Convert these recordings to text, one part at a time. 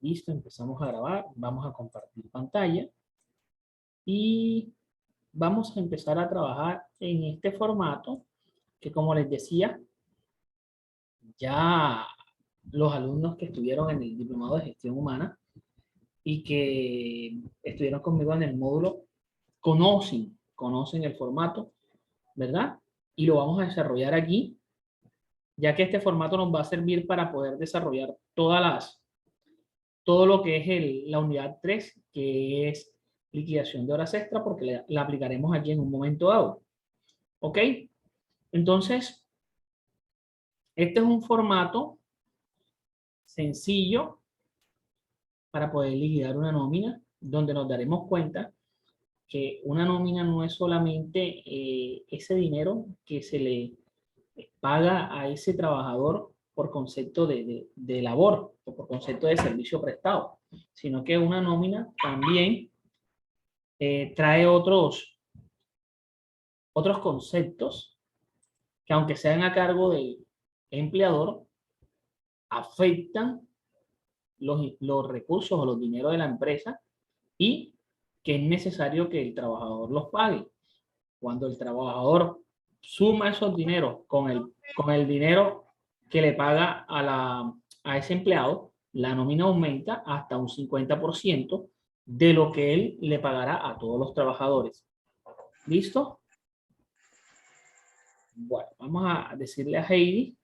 Listo, empezamos a grabar, vamos a compartir pantalla y vamos a empezar a trabajar en este formato que, como les decía, ya los alumnos que estuvieron en el Diplomado de Gestión Humana y que estuvieron conmigo en el módulo conocen el formato, ¿verdad? Y lo vamos a desarrollar aquí, ya que este formato nos va a servir para poder desarrollar todo lo que es la unidad 3, que es liquidación de horas extra, porque la aplicaremos aquí en un momento dado. ¿Ok? Entonces, este es un formato sencillo para poder liquidar una nómina, donde nos daremos cuenta que una nómina no es solamente ese dinero que se le paga a ese trabajador por concepto de labor o por concepto de servicio prestado, sino que una nómina también trae otros conceptos que, aunque sean a cargo del empleador, afectan los recursos o los dineros de la empresa y que es necesario que el trabajador los pague. Cuando el trabajador suma esos dineros con el dinero que le paga a ese empleado, la nómina aumenta hasta un 50% de lo que él le pagará a todos los trabajadores. ¿Listo? Bueno, vamos a decirle a Heidi,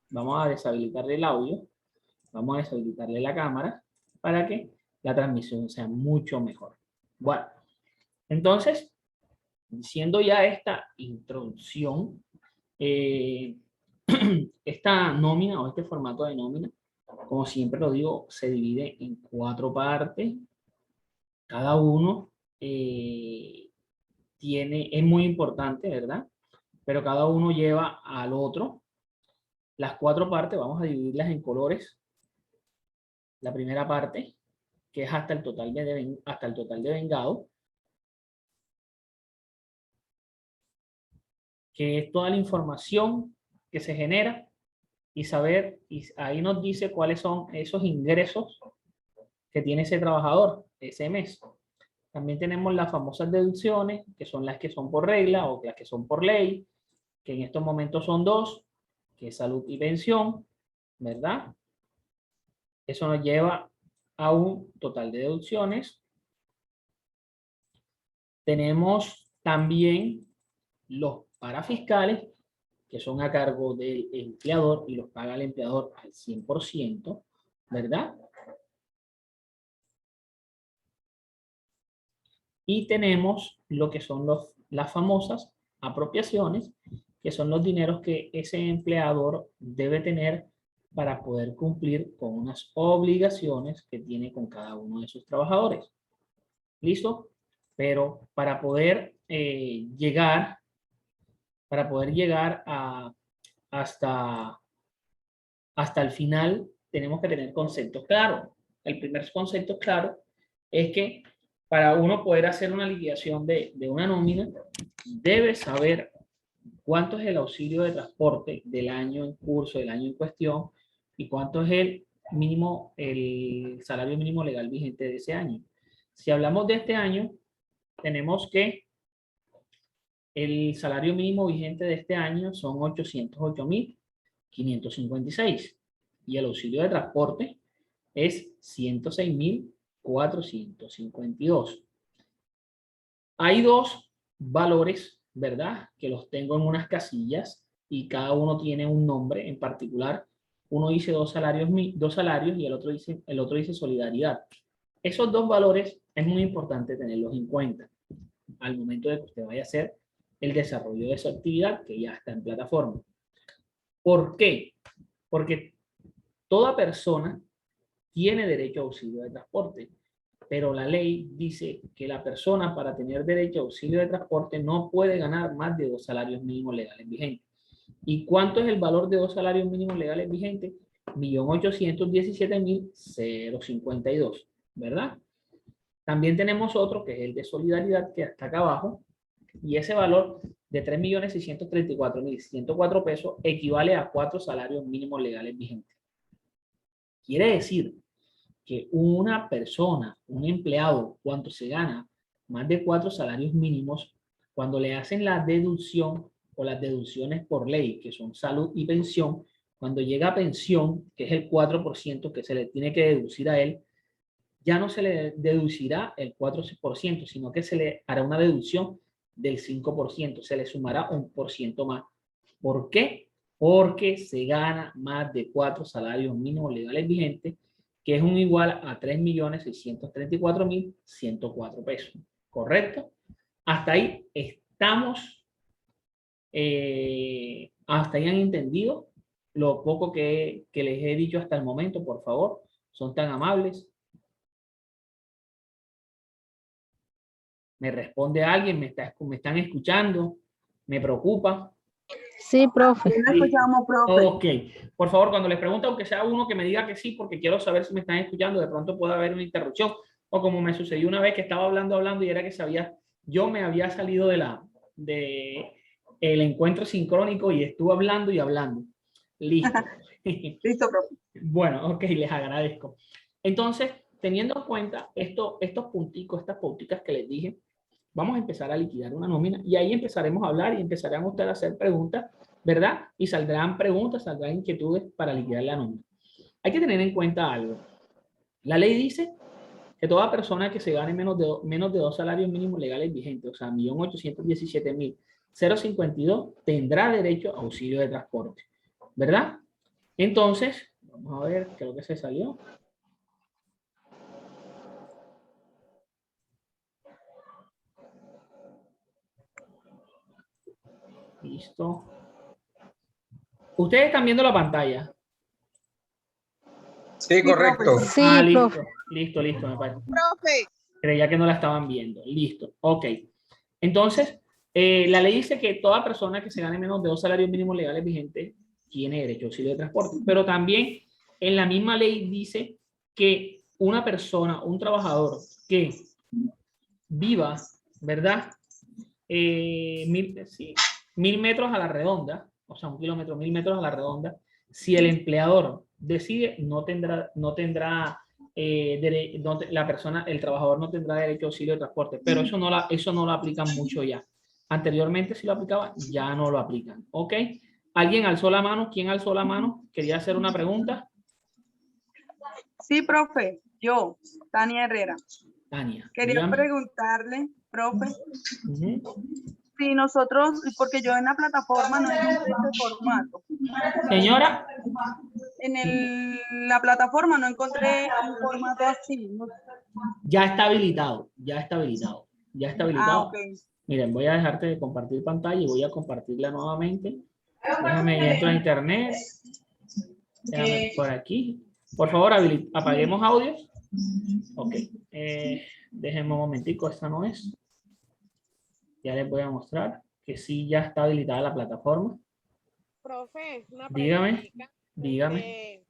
vamos a deshabilitarle el audio, vamos a deshabilitarle la cámara para que la transmisión sea mucho mejor. Bueno, entonces, diciendo ya esta introducción, esta nómina o este formato de nómina, como siempre lo digo, se divide en 4 partes. Cada uno es muy importante, ¿verdad? Pero cada uno lleva al otro. Las 4 partes vamos a dividirlas en colores. La primera parte, que es hasta el total de vengado, que es toda la información que se genera y saber, y ahí nos dice cuáles son esos ingresos que tiene ese trabajador ese mes. También tenemos las famosas deducciones, que son las que son por regla o las que son por ley, que en estos momentos son 2, que es salud y pensión, ¿verdad? Eso nos lleva a un total de deducciones. Tenemos también los parafiscales, que son a cargo del empleador y los paga el empleador al 100%, ¿verdad? Y tenemos lo que son las famosas apropiaciones, que son los dineros que ese empleador debe tener para poder cumplir con unas obligaciones que tiene con cada uno de sus trabajadores. ¿Listo? Pero para poder llegar hasta el final, tenemos que tener conceptos claros. El primer concepto claro es que para uno poder hacer una liquidación de una nómina, debe saber cuánto es el auxilio de transporte del año en curso, del año en cuestión, y cuánto es el salario mínimo legal vigente de ese año. Si hablamos de este año, tenemos que el salario mínimo vigente de este año son 808.556 y el auxilio de transporte es 106.452. Hay 2 valores, ¿verdad? Que los tengo en unas casillas y cada uno tiene un nombre en particular. Uno dice 2 salarios y el otro dice solidaridad. Esos 2 valores es muy importante tenerlos en cuenta al momento de que usted vaya a hacer el desarrollo de su actividad que ya está en plataforma. ¿Por qué? Porque toda persona tiene derecho a auxilio de transporte, pero la ley dice que la persona, para tener derecho a auxilio de transporte, no puede ganar más de 2 salarios mínimos legales vigentes. ¿Y cuánto es el valor de 2 salarios mínimos legales vigentes? 1.817.052, ¿verdad? También tenemos otro que es el de solidaridad, que está acá abajo, y ese valor de 3.634.104 pesos equivale a 4 salarios mínimos legales vigentes. Quiere decir que una persona, un empleado, cuando se gana más de 4 salarios mínimos, cuando le hacen la deducción o las deducciones por ley, que son salud y pensión, cuando llega a pensión, que es el 4% que se le tiene que deducir a él, ya no se le deducirá el 4%, sino que se le hará una deducción del 5%, se le sumará un por ciento más. ¿Por qué? Porque se gana más de 4 salarios mínimos legales vigentes, que es un igual a 3.634.104 pesos. ¿Correcto? Hasta ahí estamos, hasta ahí han entendido lo poco que les he dicho hasta el momento, por favor, son tan amables. Me responde alguien, me están escuchando, me preocupa. Sí, profe. Sí, lo escuchamos, profe. Ok, por favor, cuando les pregunte, aunque sea uno que me diga que sí, porque quiero saber si me están escuchando, de pronto puede haber una interrupción, o como me sucedió una vez que estaba hablando y era que yo me había salido de el encuentro sincrónico y estuve hablando y hablando. Listo. Listo, profe. Bueno, ok, les agradezco. Entonces, teniendo en cuenta estos punticos, estas pauticas que les dije, vamos a empezar a liquidar una nómina y ahí empezaremos a hablar y empezarán ustedes a hacer preguntas, ¿verdad? Y saldrán preguntas, saldrán inquietudes para liquidar la nómina. Hay que tener en cuenta algo. La ley dice que toda persona que se gane menos de 2 salarios mínimos legales vigentes, o sea, 1.817.052, tendrá derecho a auxilio de transporte, ¿verdad? Entonces, vamos a ver, creo que se salió. Listo. Ustedes están viendo la pantalla. Sí, correcto. Sí, Listo, profe. listo, me parece. Profe. Creía que no la estaban viendo. Listo, ok. Entonces, la ley dice que toda persona que se gane menos de 2 salarios mínimos legales vigentes tiene derecho a auxilio de transporte. Pero también en la misma ley dice que una persona, un trabajador que viva, ¿verdad? 1.000 metros a la redonda, o sea, 1 kilómetro, 1.000 metros a la redonda, si el empleador decide, la persona, el trabajador no tendrá derecho a auxilio de transporte, pero eso no lo aplican mucho ya. Anteriormente sí lo aplicaban, ya no lo aplican, ¿ok? ¿Alguien alzó la mano? ¿Quién alzó la mano? ¿Quería hacer una pregunta? Sí, profe. Yo, Tania Herrera. Tania, Quería dígame. preguntarle, profe, Uh-huh. si nosotros, porque yo en la plataforma no encontré este formato. Señora. La plataforma no encontré un formato así. ¿No? Ya está habilitado, ya está habilitado, ya está habilitado. Ok. Miren, voy a dejarte de compartir pantalla y voy a compartirla nuevamente. Déjame entro a internet. Déjame por aquí. Por favor, apaguemos audios. Ok. Déjenme un momentico, esta no es. Ya les voy a mostrar que sí ya está habilitada la plataforma. Profe, una Dígame, preguntita. dígame.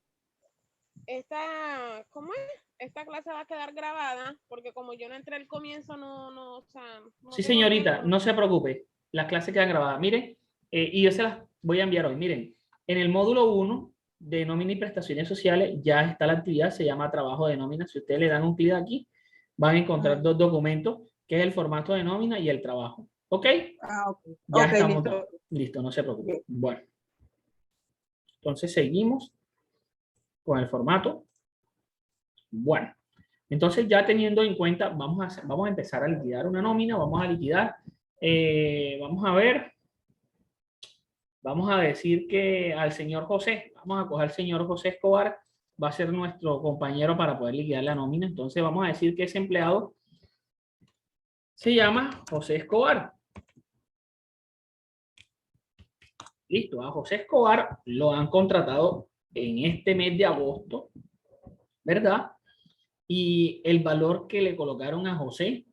¿Cómo es? Esta clase va a quedar grabada porque como yo no entré al comienzo, o sea, no Sí, tengo señorita, tiempo. no se preocupe. Las clases quedan grabadas. Miren, y yo se las voy a enviar hoy. Miren, en el módulo 1 de nómina y prestaciones sociales ya está la actividad, se llama trabajo de nómina. Si ustedes le dan un clic aquí, van a encontrar dos documentos, que es el formato de nómina y el trabajo. ¿Ok? Okay. Ya Okay, estamos listo. dados. Listo, no se preocupe. Okay. Bueno. Entonces seguimos con el formato. Bueno. Entonces, ya teniendo en cuenta, vamos a empezar a liquidar una nómina, vamos a liquidar, vamos a ver, vamos a decir que al señor José, vamos a coger al señor José Escobar, va a ser nuestro compañero para poder liquidar la nómina. Entonces, vamos a decir que ese empleado se llama José Escobar. Listo, a José Escobar lo han contratado en este mes de agosto, ¿verdad? Y el valor que le colocaron a José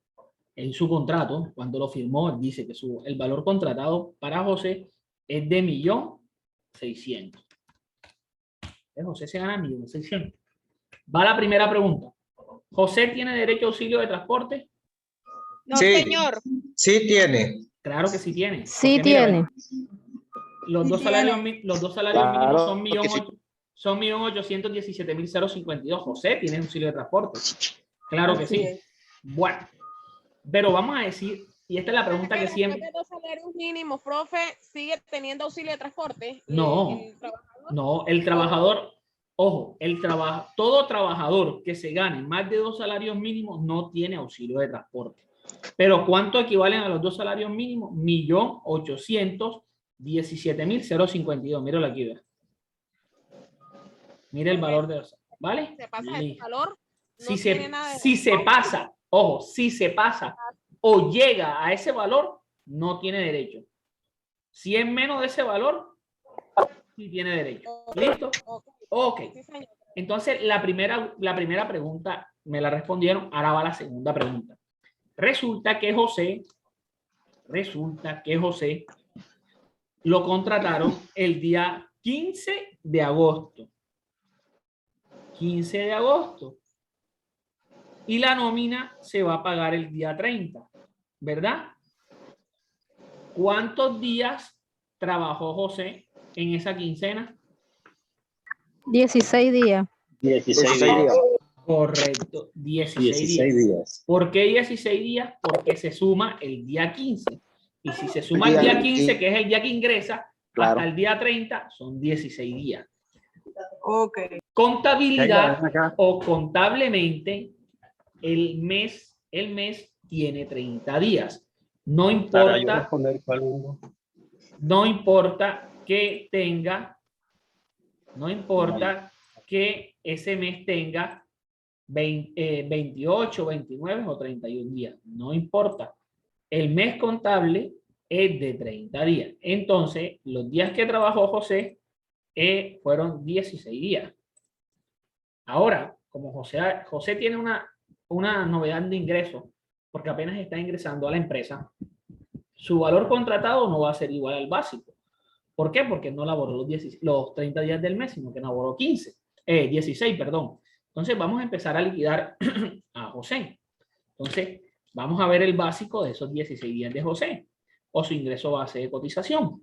en su contrato, cuando lo firmó, dice que el valor contratado para José es de 1.600.000. José se gana 1.600.000. Va la primera pregunta. ¿José tiene derecho a auxilio de transporte? No, Sí, señor. sí tiene. Claro que sí tiene. Sí Porque, mira, tiene. los Sí dos tiene. salarios mínimos son Claro que sí. Son 1.817.052. José tiene auxilio de transporte. Claro que Así sí. es. Bueno, pero vamos a decir, y esta es la pregunta que Después siempre... de 2 salarios mínimos, profe, sigue teniendo auxilio de transporte. No, El trabajador. no, el trabajador, ojo, todo trabajador que se gane más de 2 salarios mínimos no tiene auxilio de transporte. Pero ¿cuánto equivalen a los 2 salarios mínimos? 1.817.052. Míralo aquí, vea. Mire el valor de los, ¿vale? Se pasa el Listo. valor, no Si tiene se, nada de... si se pasa, ojo, si se pasa o llega a ese valor, no tiene derecho. Si es menos de ese valor, sí tiene derecho. ¿Listo? Ok. Sí, señor. Entonces, la primera pregunta me la respondieron. Ahora va la segunda pregunta. Resulta que José lo contrataron el día 15 de agosto. 15 de agosto. Y la nómina se va a pagar el día 30, ¿verdad? ¿Cuántos días trabajó José en esa quincena? 16 días. 16 días. Correcto, 16 16 días. días. ¿Por qué 16 días? Porque se suma el día 15. Y si se suma el día 15, que es el día que ingresa, Claro. hasta el día 30, son 16 días. Ok. Contabilidad Ven acá. o contablemente, el mes tiene 30 días. No Para yo importa, responder cuál uno. no importa que tenga, no importa que ese mes tenga 28, 29 o 31 días. No importa. El mes contable es de 30 días. Entonces, los días que trabajó José fueron 16 días. Ahora, como José tiene una novedad de ingreso, porque apenas está ingresando a la empresa, su valor contratado no va a ser igual al básico. ¿Por qué? Porque no laboró los 30 días del mes, sino que laboró 16, perdón. Entonces vamos a empezar a liquidar a José. Entonces vamos a ver el básico de esos 16 días de José, o su ingreso base de cotización,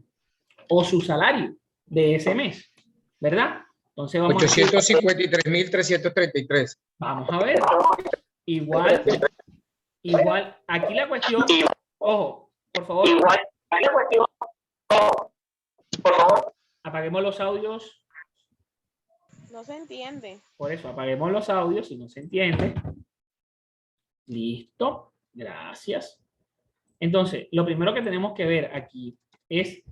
o su salario de ese mes, ¿verdad? Entonces vamos 853.333. Vamos a ver. Igual, aquí la cuestión, ojo, por favor, apaguemos los audios. No se entiende. Por eso, apaguemos los audios si no se entiende. Listo. Gracias. Entonces, lo primero que tenemos que ver aquí es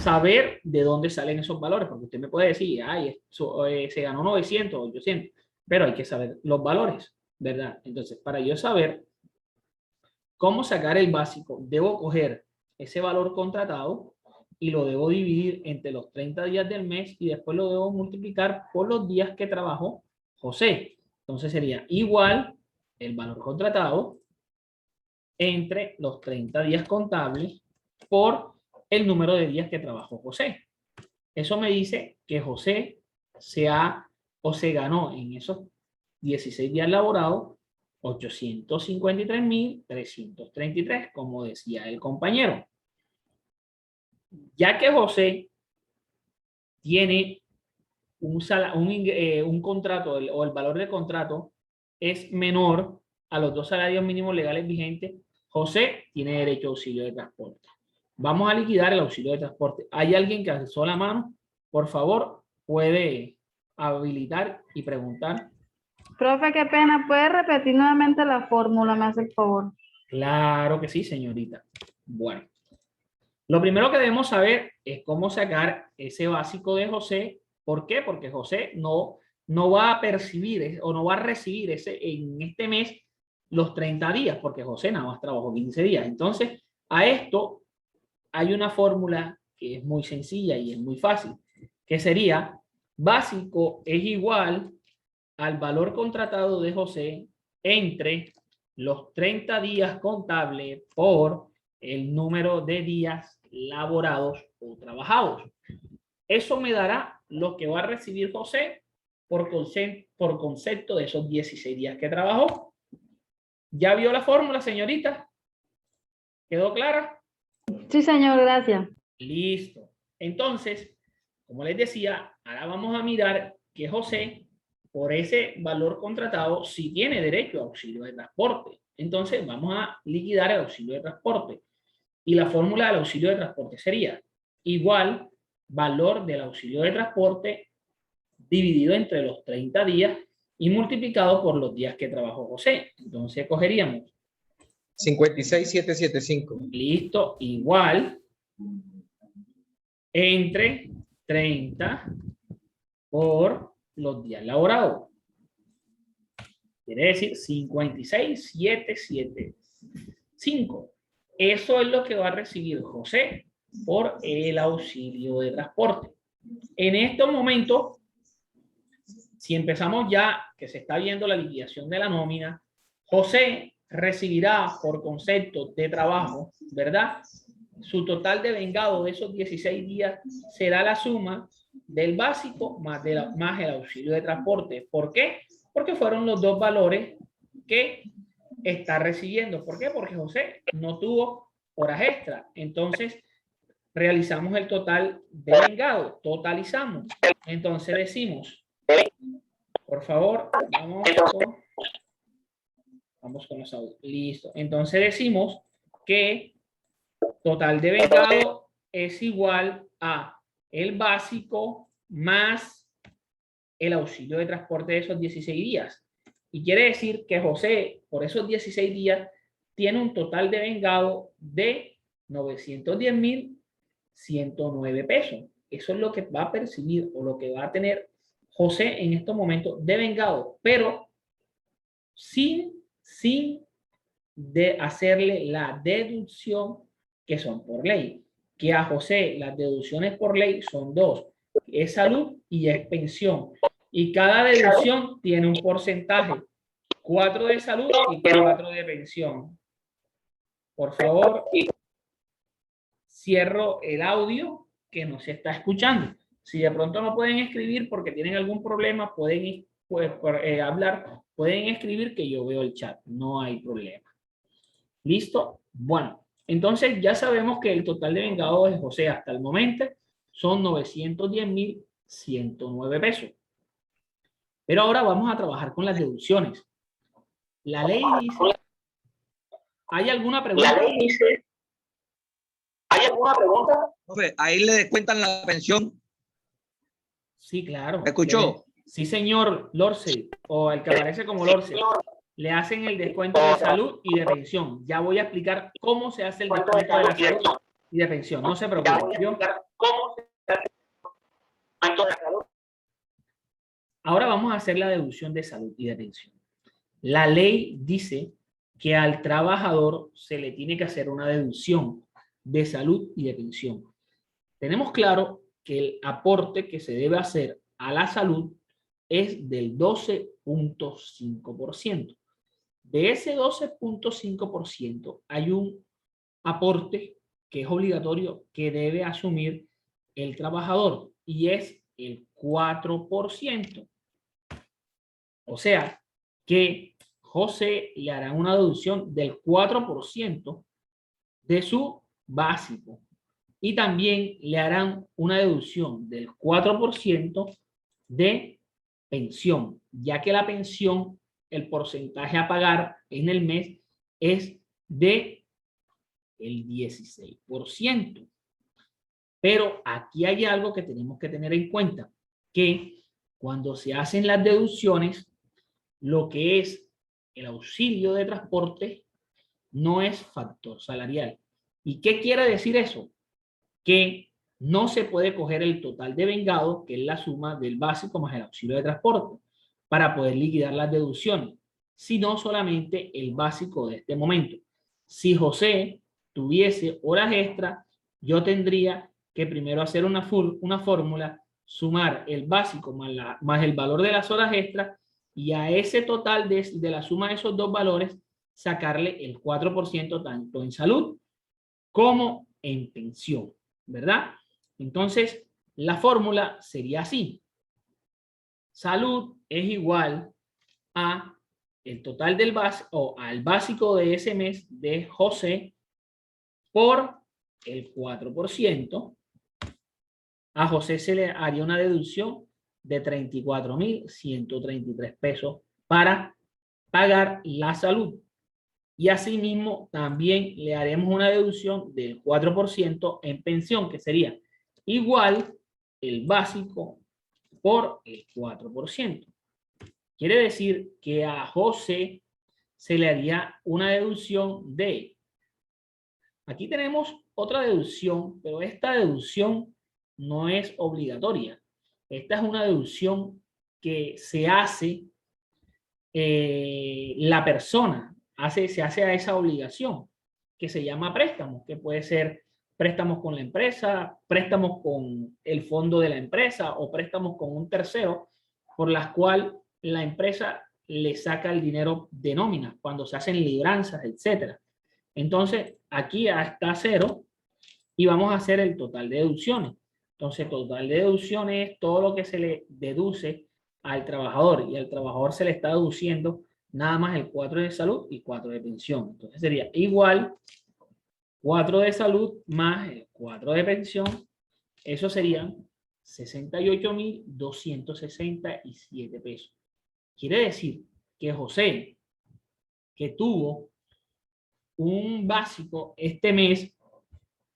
saber de dónde salen esos valores, porque usted me puede decir, ay, se ganó 900, 800, pero hay que saber los valores, ¿verdad? Entonces, para yo saber cómo sacar el básico, debo coger ese valor contratado y lo debo dividir entre los 30 días del mes y después lo debo multiplicar por los días que trabajó José. Entonces sería igual el valor contratado entre los 30 días contables por el número de días que trabajó José. Eso me dice que José se ganó en esos 16 días laborados 853.333, como decía el compañero. Ya que José tiene un contrato o el valor del contrato es menor a los 2 salarios mínimos legales vigentes, José tiene derecho a auxilio de transporte. Vamos a liquidar el auxilio de transporte. ¿Hay alguien que alzó la mano? Por favor, puede habilitar y preguntar. Profe, qué pena. ¿Puede repetir nuevamente la fórmula? Me hace el favor. Claro que sí, señorita. Bueno, lo primero que debemos saber es cómo sacar ese básico de José. ¿Por qué? Porque José no va a percibir o no va a recibir en este mes los 30 días, porque José nada más trabajó 15 días. Entonces, a esto hay una fórmula que es muy sencilla y es muy fácil, que sería básico es igual al valor contratado de José entre los 30 días contables por el número de días laborados o trabajados. Eso me dará lo que va a recibir José por concepto de esos 16 días que trabajó. ¿Ya vio la fórmula, señorita? ¿Quedó clara? Sí, señor, gracias. Listo. Entonces, como les decía, ahora vamos a mirar que José, por ese valor contratado, sí tiene derecho a auxilio de transporte. Entonces vamos a liquidar el auxilio de transporte. Y la fórmula del auxilio de transporte sería igual valor del auxilio de transporte dividido entre los 30 días y multiplicado por los días que trabajó José. Entonces cogeríamos 56,775. listo, igual entre 30 por los días laborados. Quiere decir 56,775. Eso es lo que va a recibir José por el auxilio de transporte. En estos momentos, si empezamos ya, que se está viendo la liquidación de la nómina, José recibirá por concepto de trabajo, ¿verdad? Su total de vengado de esos 16 días será la suma del básico más el auxilio de transporte. ¿Por qué? Porque fueron los dos valores que está recibiendo. ¿Por qué? Porque José no tuvo horas extra. Entonces, realizamos el total de vengado, totalizamos. Entonces decimos, por favor, vamos con los audios. Listo. Entonces decimos que total de vengado es igual a el básico más el auxilio de transporte de esos 16 días. Y quiere decir que José, por esos 16 días, tiene un total de vengado de 910,109 pesos. Eso es lo que va a percibir o lo que va a tener José en estos momentos de vengado, pero sin de hacerle la deducción que son por ley. Que a José las deducciones por ley son dos, es salud y es pensión. Y cada deducción tiene un porcentaje, 4 de salud y 4 de pensión. Por favor, cierro el audio que no se está escuchando. Si de pronto no pueden escribir porque tienen algún problema, pueden hablar, pueden escribir que yo veo el chat, no hay problema. ¿Listo? Bueno, entonces ya sabemos que el total de vengado de José hasta el momento son 910,109 pesos. Pero ahora vamos a trabajar con las deducciones. La ley dice... ¿Hay alguna pregunta? ¿Hay alguna pregunta? Ahí le descuentan la pensión. Sí, claro. ¿Me escuchó? Sí, señor Lorce, o el que aparece como Lorce. Le hacen el descuento de salud y de pensión. Ya voy a explicar cómo se hace el descuento de la salud y de pensión. No se preocupen. Ahora vamos a hacer la deducción de salud y de pensión. La ley dice que al trabajador se le tiene que hacer una deducción de salud y de pensión. Tenemos claro que el aporte que se debe hacer a la salud es del 12.5%. De ese 12.5% hay un aporte que es obligatorio que debe asumir el trabajador y es el 4%. O sea que José le hará una deducción del 4% de su básico y también le harán una deducción del 4% de pensión, ya que la pensión, el porcentaje a pagar en el mes es de el 16%. Pero aquí hay algo que tenemos que tener en cuenta, que cuando se hacen las deducciones, lo que es el auxilio de transporte no es factor salarial. ¿Y qué quiere decir eso? Que no se puede coger el total de vengado, que es la suma del básico más el auxilio de transporte, para poder liquidar las deducciones, sino solamente el básico de este momento. Si José tuviese horas extra, yo tendría que primero hacer una fórmula, sumar el básico más el valor de las horas extras, y a ese total de la suma de esos dos valores, sacarle el 4% tanto en salud como en pensión, ¿verdad? Entonces, la fórmula sería así. Salud es igual a el total del básico, o al básico de ese mes de José por el 4%. A José se le haría una deducción de 34.133 pesos para pagar la salud. Y asimismo también le haremos una deducción del 4% en pensión, que sería igual el básico por el 4%. Quiere decir que a José se le haría una deducción de... Aquí tenemos otra deducción, pero esta deducción no es obligatoria. Esta es una deducción que se hace la persona, se hace a esa obligación, que se llama préstamo, que puede ser préstamos con la empresa, préstamos con el fondo de la empresa o préstamos con un tercero, por las cuales la empresa le saca el dinero de nómina cuando se hacen libranzas, etcétera. Entonces, aquí está cero y vamos a hacer el total de deducciones. Entonces, total de deducciones es todo lo que se le deduce al trabajador, y al trabajador se le está deduciendo nada más el 4 de salud y 4 de pensión. Entonces sería igual 4 de salud más el 4 de pensión. Eso serían 68.267 pesos. Quiere decir que José, que tuvo un básico este mes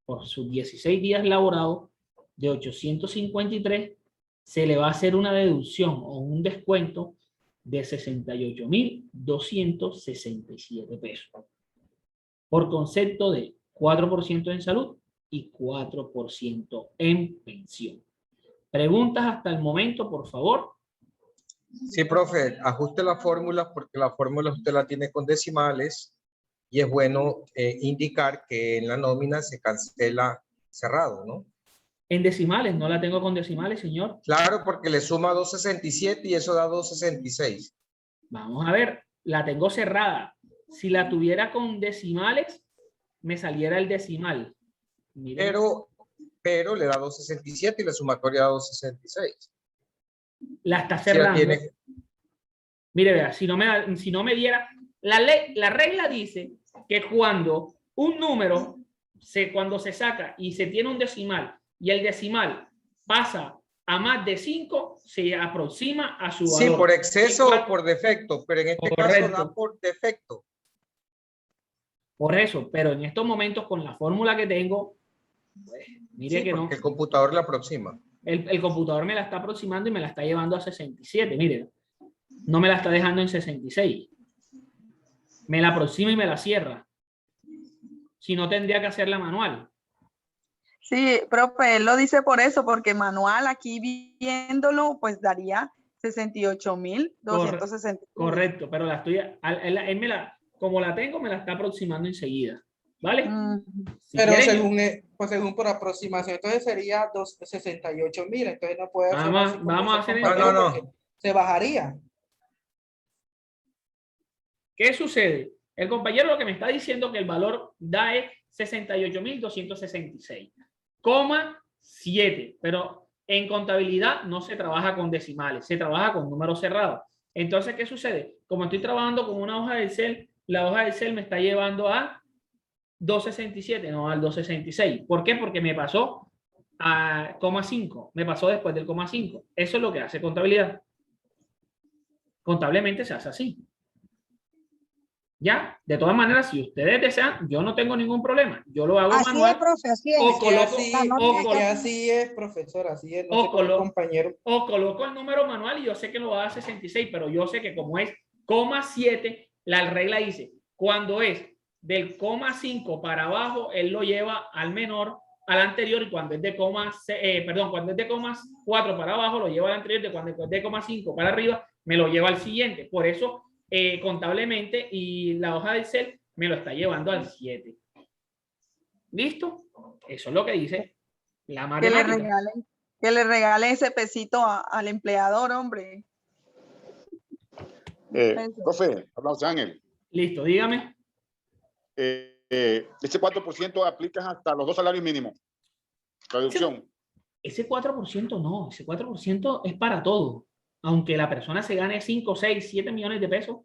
por sus 16 días laborados de 853, se le va a hacer una deducción o un descuento de 68.267 pesos por concepto de 4% en salud y 4% en pensión. ¿Preguntas hasta el momento, por favor? Sí, profe, ajuste la fórmula porque la fórmula usted la tiene con decimales y es bueno indicar que en la nómina se cancela cerrado, ¿no? En decimales, no la tengo con decimales, señor. Claro, porque le suma 267 y eso da 266. Vamos a ver, la tengo cerrada. Si la tuviera con decimales, me saliera el decimal. Miren. Pero le da 267 y la sumatoria da 266. La está Si la cerrando. tiene... Mire, vea, si no me diera... La regla dice que cuando un número, cuando se saca y se tiene un decimal y el decimal pasa a más de 5, se aproxima a su valor. Sí, por exceso o por defecto, pero en este caso da por defecto. Por eso, pero en estos momentos con la fórmula que tengo, pues, mire Sí, que no. porque el computador la aproxima. El computador me la está aproximando y me la está llevando a 67. Mire, no me la está dejando en 66. Me la aproxima y me la cierra. Si no, tendría que hacerla manual. Sí, profe, él lo dice por eso, porque manual aquí viéndolo, pues daría 68.260. Correcto, pero la estoy, él como la tengo, me la está aproximando enseguida. ¿Vale? Si pero quieren, según por aproximación, entonces sería 68.000, entonces no puede hacer así como vamos a ese hacer compañero, no. porque se bajaría. ¿qué sucede? El compañero lo que me está diciendo que el valor da es 68.266,7, pero en contabilidad no se trabaja con decimales, se trabaja con números cerrados. Entonces, ¿qué sucede? Como estoy trabajando con una hoja de Excel, la hoja de Excel me está llevando a 267, no al 266. ¿Por qué? Porque me pasó a coma 5, me pasó después del coma 5. Eso es lo que hace contabilidad. Contablemente se hace así. Ya, de todas maneras, si ustedes desean, yo no tengo ningún problema. Yo lo hago Así manual. es, profe, así es. Así es, profesor, así es. No sé cómo el compañero. O coloco el número manual y yo sé que lo va a dar 66, pero yo sé que como es coma 7, la regla dice, cuando es del coma 5 para abajo, él lo lleva al menor, al anterior, y cuando es de cuando es de coma 4 para abajo, lo lleva al anterior, de cuando es de coma 5 para arriba, me lo lleva al siguiente. Por eso, contablemente, y la hoja de Excel me lo está llevando al 7. ¿Listo? Eso es lo que dice la matemática. Que le regalen ese pesito al empleador, hombre. Profe, habla José Ángel. Listo, dígame. Ese 4% aplica hasta los 2 salarios mínimos. Reducción. Ese 4% no, ese 4% es para todo. Aunque la persona se gane 5, 6, 7 millones de pesos,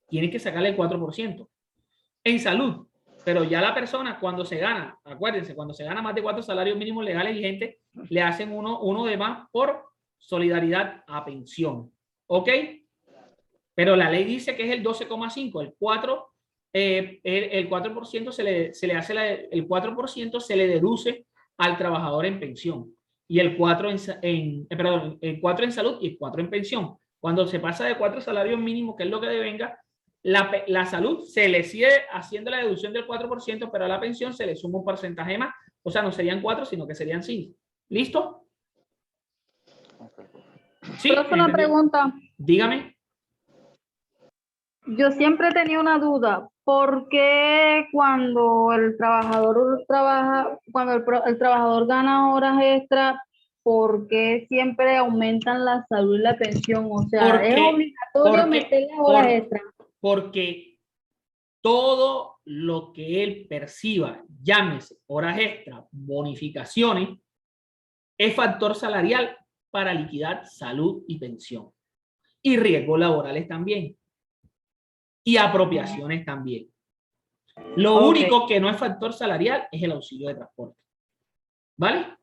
tiene que sacarle el 4%. En salud, pero ya la persona cuando se gana, acuérdense, cuando se gana más de 4 salarios mínimos legales vigentes, le hacen uno de más por solidaridad a pensión. ¿Ok? Pero la ley dice que es el 12,5. El 4% se le hace el 4% se le deduce al trabajador en pensión. Y el 4 el 4 en salud y el 4 en pensión. Cuando se pasa de 4 salarios mínimos, que es lo que devenga, la salud se le sigue haciendo la deducción del 4%, pero a la pensión se le suma un porcentaje más. O sea, no serían 4, sino que serían 5. ¿Listo? Sí. Profe, una pregunta. Dígame. Yo siempre tenía una duda. ¿Por qué cuando el trabajador trabaja, cuando el trabajador gana horas extra, por qué siempre aumentan la salud y la pensión? O sea, ¿es obligatorio meter las horas extra? Porque todo lo que él perciba, llámese horas extra, bonificaciones, es factor salarial para liquidar salud y pensión. Y riesgos laborales también. Y apropiaciones también. Lo único que no es factor salarial es el auxilio de transporte. ¿Vale?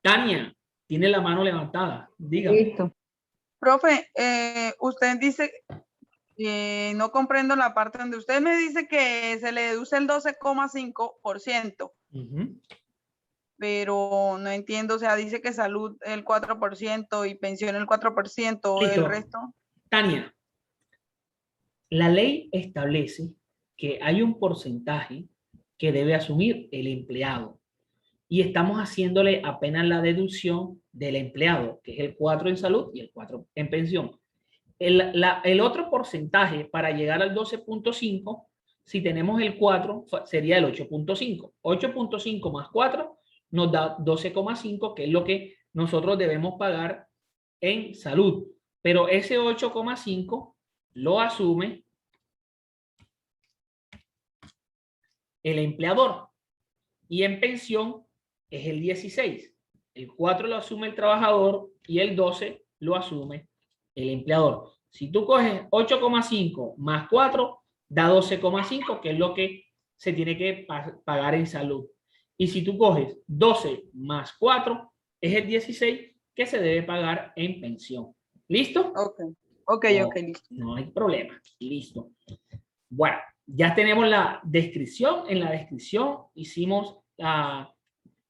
Tania, tiene la mano levantada. Dígame. Listo. Profe, usted dice, no comprendo la parte donde usted me dice que se le deduce el 12,5%. Pero no entiendo, o sea, dice que salud el 4% y pensión el 4%, Listo. el resto. Tania, la ley establece que hay un porcentaje que debe asumir el empleado y estamos haciéndole apenas la deducción del empleado, que es el 4 en salud y el 4 en pensión. El otro porcentaje para llegar al 12,5, si tenemos el 4, sería el 8,5. 8,5 más 4 nos da 12,5, que es lo que nosotros debemos pagar en salud. Pero ese 8,5 lo asume el empleador. Y en pensión es el 16. El 4 lo asume el trabajador y el 12 lo asume el empleador. Si tú coges 8,5 más 4, da 12,5, que es lo que se tiene que pagar en salud. Y si tú coges 12 más 4, es el 16 que se debe pagar en pensión. ¿Listo? Ok, listo. No hay problema. Listo. Bueno, ya tenemos la descripción. En la descripción hicimos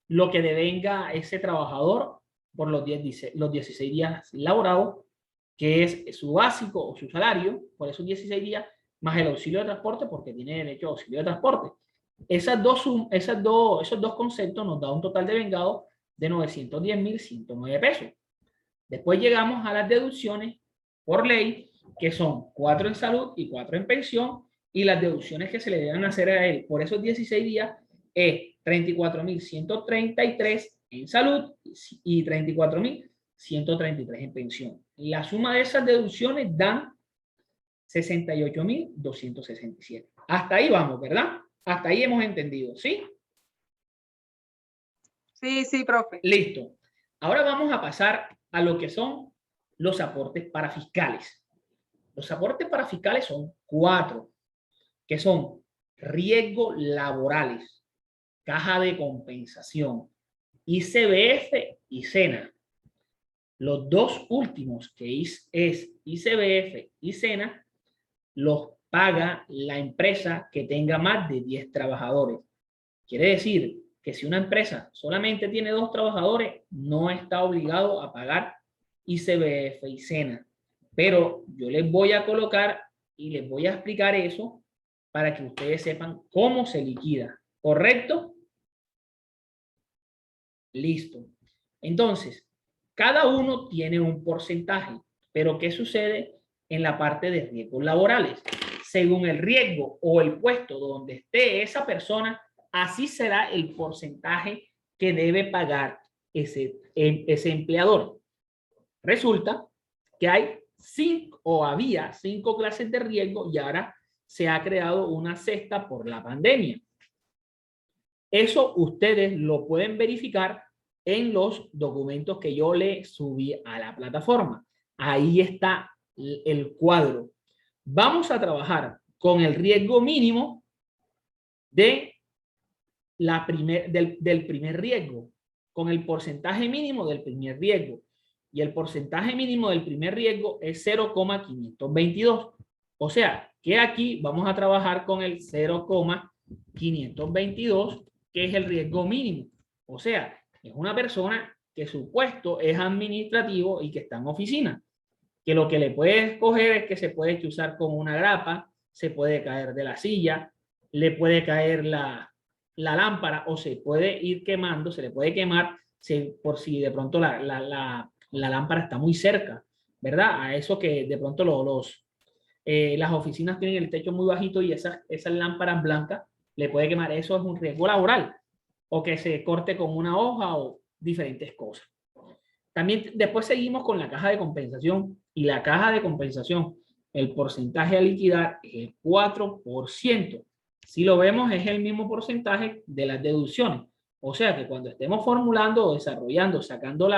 lo que devenga ese trabajador por los 16 días laborados, que es su básico o su salario, por esos 16 días, más el auxilio de transporte, porque tiene derecho a auxilio de transporte. Esos dos conceptos nos da un total de vengado de 910.109 pesos. Después llegamos a las deducciones por ley, que son 4 en salud y 4 en pensión, y las deducciones que se le deben hacer a él por esos 16 días es 34.133 en salud y 34.133 en pensión. La suma de esas deducciones dan 68.267. Hasta ahí vamos, ¿verdad? Hasta ahí hemos entendido, ¿sí? Sí, profe. Listo. Ahora vamos a pasar a lo que son los aportes parafiscales. Los aportes parafiscales son 4, que son riesgos laborales, caja de compensación, ICBF y SENA. Los dos últimos, que es ICBF y SENA, los paga la empresa que tenga más de 10 trabajadores. Quiere decir que si una empresa solamente tiene 2 trabajadores, no está obligado a pagar ICBF y SENA. Pero yo les voy a colocar y les voy a explicar eso para que ustedes sepan cómo se liquida. ¿Correcto? Listo. Entonces, cada uno tiene un porcentaje, pero ¿qué sucede en la parte de riesgos laborales? Según el riesgo o el puesto donde esté esa persona, así será el porcentaje que debe pagar ese empleador. Resulta que hay 5 o había 5 clases de riesgo y ahora se ha creado una sexta por la pandemia. Eso ustedes lo pueden verificar en los documentos que yo le subí a la plataforma. Ahí está el cuadro. Vamos a trabajar con el riesgo mínimo del primer riesgo. con el porcentaje mínimo del primer riesgo. Y el porcentaje mínimo del primer riesgo es 0,522. O sea, que aquí vamos a trabajar con el 0,522, que es el riesgo mínimo. O sea, es una persona que su puesto es administrativo y que está en oficina. Que lo que le puede coger es que se puede chuzar con una grapa, se puede caer de la silla, le puede caer la lámpara o se puede ir quemando, se le puede quemar por si de pronto la lámpara está muy cerca, ¿verdad? A eso que de pronto las oficinas tienen el techo muy bajito y esas lámparas blancas le puede quemar. Eso es un riesgo laboral. O que se corte con una hoja o diferentes cosas. También después seguimos con la caja de compensación. Y la caja de compensación, el porcentaje a liquidar es el 4%. Si lo vemos, es el mismo porcentaje de las deducciones. O sea que cuando estemos formulando o desarrollando, sacando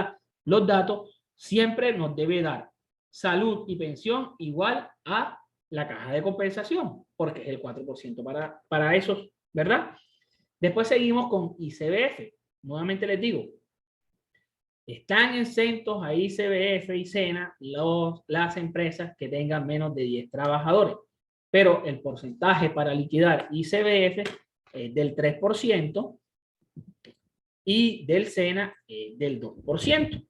los datos, siempre nos debe dar salud y pensión igual a la caja de compensación, porque es el 4% para esos, ¿verdad? Después seguimos con ICBF. Nuevamente les digo, están exentos a ICBF y SENA las empresas que tengan menos de 10 trabajadores, pero el porcentaje para liquidar ICBF es del 3% y del SENA del 2%.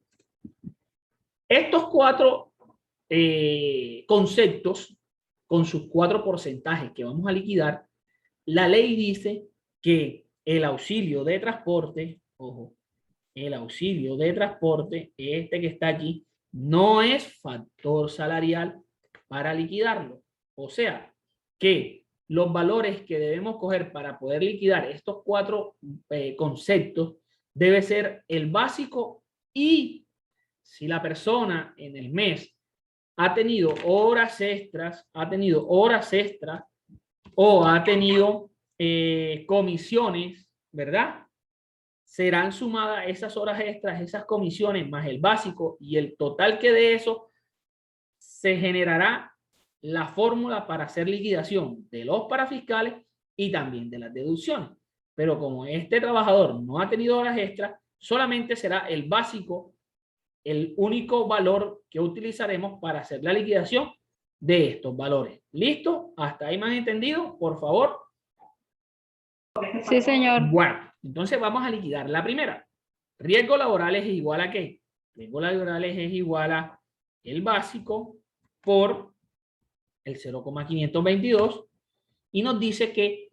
Estos 4 conceptos, con sus 4 porcentajes que vamos a liquidar, la ley dice que el auxilio de transporte, ojo, el auxilio de transporte, este que está aquí, no es factor salarial para liquidarlo. O sea, que los valores que debemos coger para poder liquidar estos 4 conceptos debe ser el básico y si la persona en el mes ha tenido horas extras, o ha tenido comisiones, ¿verdad? Serán sumadas esas horas extras, esas comisiones, más el básico y el total que de eso se generará la fórmula para hacer liquidación de los parafiscales y también de las deducciones. Pero como este trabajador no ha tenido horas extras, solamente será el básico, el único valor que utilizaremos para hacer la liquidación de estos valores. ¿Listo? ¿Hasta ahí me han entendido? Por favor. Sí, señor. Bueno, entonces vamos a liquidar la primera. Riesgos laborales es igual a ¿qué? Riesgos laborales es igual a el básico por el 0,522 y nos dice que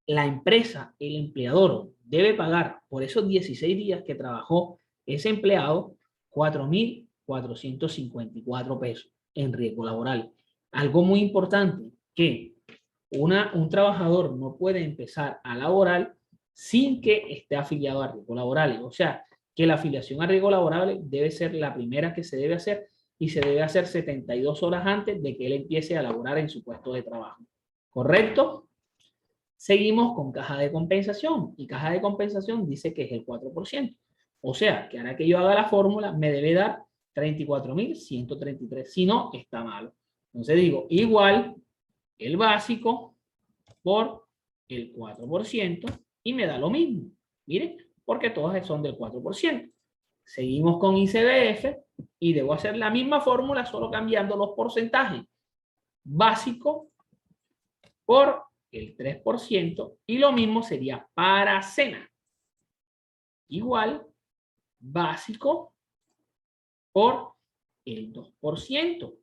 la empresa, el empleador, debe pagar por esos 16 días que trabajó ese empleado 4.454 pesos en riesgo laboral. Algo muy importante, que un trabajador no puede empezar a laborar sin que esté afiliado a riesgo laboral. O sea, que la afiliación a riesgo laboral debe ser la primera que se debe hacer y se debe hacer 72 horas antes de que él empiece a laborar en su puesto de trabajo. ¿Correcto? Seguimos con caja de compensación y caja de compensación dice que es el 4%. O sea, que ahora que yo haga la fórmula me debe dar 34.133. Si no, está malo. Entonces digo, igual el básico por el 4% y me da lo mismo. Miren, porque todas son del 4%. Seguimos con ICBF y debo hacer la misma fórmula, solo cambiando los porcentajes. Básico por el 3% y lo mismo sería para SENA. Igual básico por el 2%.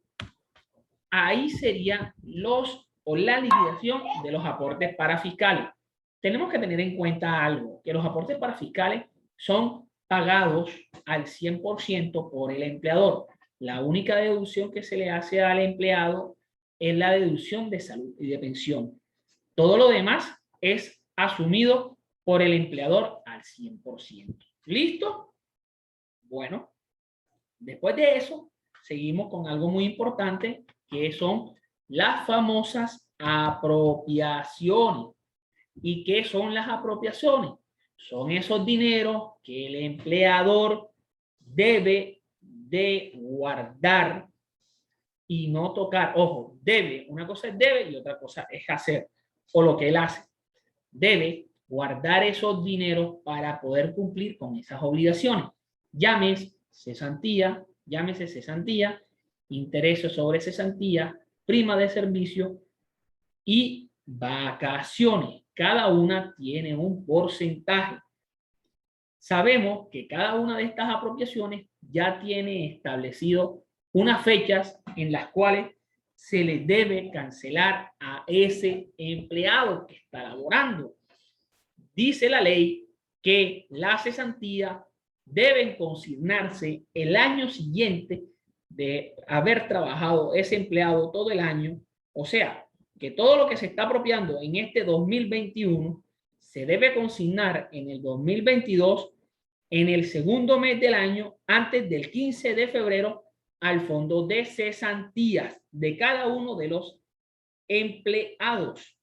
Ahí sería la liquidación de los aportes parafiscales. Tenemos que tener en cuenta algo, que los aportes parafiscales son pagados al 100% por el empleador. La única deducción que se le hace al empleado es la deducción de salud y de pensión. Todo lo demás es asumido por el empleador al 100%. ¿Listo? Bueno, después de eso, seguimos con algo muy importante, que son las famosas apropiaciones. ¿Y qué son las apropiaciones? Son esos dineros que el empleador debe de guardar y no tocar. Ojo, debe, una cosa es debe y otra cosa es hacer, o lo que él hace. Debe guardar esos dineros para poder cumplir con esas obligaciones. Llámese cesantía, intereses sobre cesantía, prima de servicio y vacaciones. Cada una tiene un porcentaje. Sabemos que cada una de estas apropiaciones ya tiene establecido unas fechas en las cuales se le debe cancelar a ese empleado que está laborando. Dice la ley que la cesantía deben consignarse el año siguiente de haber trabajado ese empleado todo el año. O sea, que todo lo que se está apropiando en este 2021 se debe consignar en el 2022, en el segundo mes del año, antes del 15 de febrero, al fondo de cesantías de cada uno de los empleados.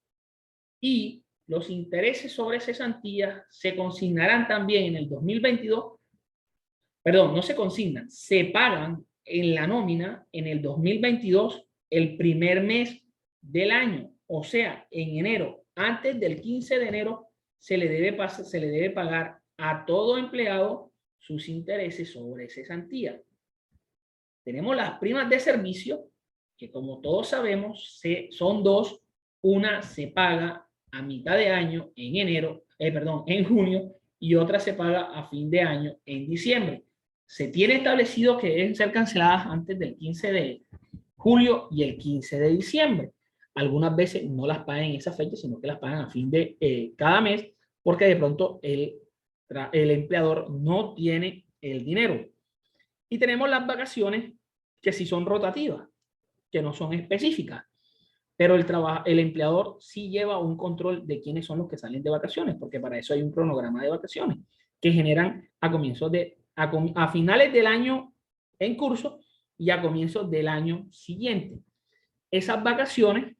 Y los intereses sobre cesantías se consignarán también en el 2022. Perdón, no se consignan, se pagan en la nómina en el 2022, el primer mes del año. O sea, en enero, antes del 15 de enero, se le debe pagar a todo empleado sus intereses sobre cesantía. Tenemos las primas de servicio, que como todos sabemos, son dos. Una se paga a mitad de año en junio, y otra se paga a fin de año en diciembre. Se tiene establecido que deben ser canceladas antes del 15 de julio y el 15 de diciembre. Algunas veces no las pagan en esa fecha, sino que las pagan a fin de cada mes, porque de pronto el empleador no tiene el dinero. Y tenemos las vacaciones, que sí son rotativas, que no son específicas, pero el empleador sí lleva un control de quiénes son los que salen de vacaciones, porque para eso hay un cronograma de vacaciones que generan a finales del año en curso y a comienzos del año siguiente. Esas vacaciones